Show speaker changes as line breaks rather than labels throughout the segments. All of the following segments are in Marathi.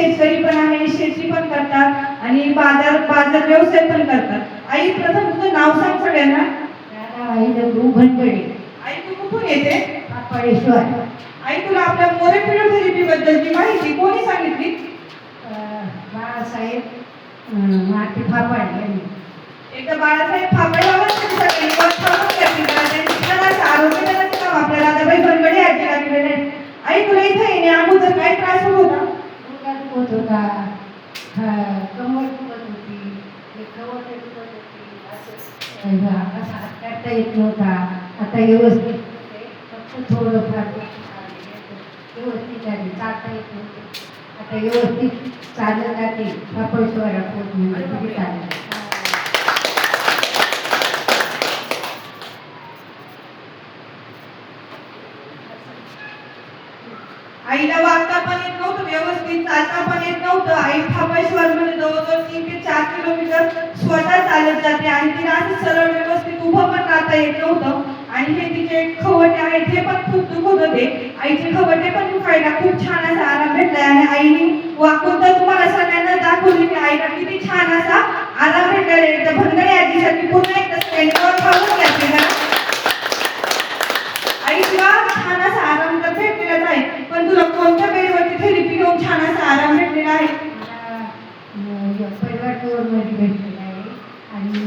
शेतकरी पण आहे, शेती पण करतात आणि बाजार बाजार व्यवसाय पण करतात. आई प्रथम तुझं नाव सांग सगळ्यांना.
आई दगडू भंडळे.
आई तू कुठून येते?
पापळेश्वर.
आई तुला आपल्या मोलेक्युलर थेरपी बद्दलची माहिती कोणी सांगितली?
बाळासाहेब माती फापाड यांनी.
एकदा बाळासाहेब फापडे बाबांसाठी सगळ्यांनी ठाऊक घेतली का त्यांची छान आरोग्याचं काम आपल्याला आता बाई भरगडे आजी लागलेले आहेत. आई तुला इथे येण्या अगोदर काय त्रास होत होता?
डोका दुखत होता, कमर दुखत होती, कवट दुखत होती, असं असा हात काढता येत नव्हता. आता व्यवस्थित फक्त थोडंफार व्यवस्थित झाली, चालता येत नव्हतं. आता व्यवस्थित चालत जाते. फापळेश्वरा पोट म्हणजे चालत.
आईला वागता पण येत नव्हतं, व्यवस्थित चालता पण येत नव्हतं. आई फापळेश्वर मध्ये जवळजवळ 3 ते 4 किलोमीटर स्वतः चालत जाते आणि तिला असं सरळ व्यवस्थित उभं पण राहता येत नव्हतं. आणि हे तिचे खवटे आहेत हे पण खूप दुखत होते. आईचे खवटे पण दुखायला खूप छान असा आराम भेटलाय आणि आईने वाकून तर तुम्हाला सगळ्यांना दाखवली की आईला किती छान असा आराम भेटलेला आहे. तर भंगडे आजीसाठी पुन्हा एकदा सगळ्यांनी ठाऊक घ्यायचे का? आई तुला छान असा आराम तर भेटलेलाच आहे, पण तुला कोणत्या बेडवरती थेरपी घेऊन छान असा आराम भेटलेला आहे?
परिवार मध्ये भेटलेला आहे आणि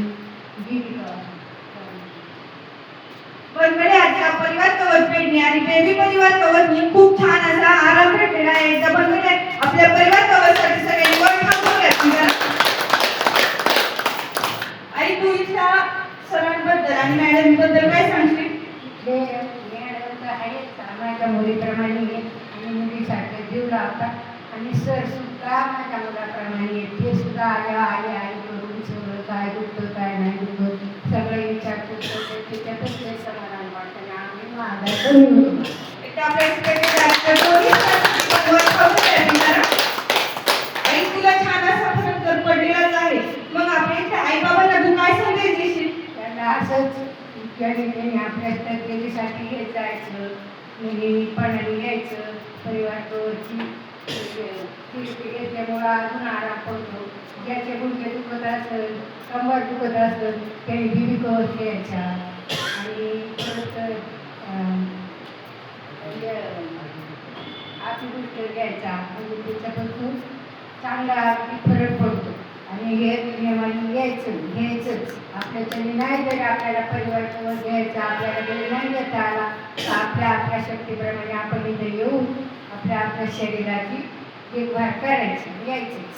बनकडे आजच्या परिवार कवच पेडणे आणि बेबी परिवार कवचनी खूप छान असा आराम भेटलेला आहे. एकदा बनकडे आपल्या परिवार कवचसाठी सगळ्यांनी वर ठाकून घ्यायची का? आई तू इथल्या सरांबद्दल आणि मॅडम बद्दल काय सांगशील?
माझ्या मुलीप्रमाणे आणि मुलीसारखे जीव लावतात आणि सर सुद्धा माझ्या मुलाप्रमाणे ते सुद्धा आल्या आले आई करून सगळं काय दुखतं काय नाही दुखत सगळं विचारपूस करते. त्याच्यातच ते समाधान वाटतं आणि आम्ही माझा कमी होतो.
एकदा आपल्या आई तुला छान असा फरक तर पडलेलाच आहे. मग आपल्या इथे आई बाबांना तू काय संदेश देशील?
त्यांना असंच त्यांनी आपल्या तब्येतीसाठी घेत जायचं, निपणाने यायचं. परिवार कवचची थेरपी घेतल्यामुळं अजून आराम पडतो. ज्याचे गुडघे दुखत असेल, कंबर दुखत असेल त्यांनी बीबी कवच घ्यायचा आणि परत अतिबुस्टर घ्यायचा म्हणजे त्याच्यापासून चांगला फरक पडतो. आणि हे नियमाने घ्यायचंच. आपल्याच्याने नाही जरी आपल्याला परिवार कवच घ्यायचा आपल्याला जरी नाही घेता आला तर आपल्या शक्तीप्रमाणे आपण इथे येऊन आपल्या शरीराची देखभाल करायची, यायचंच.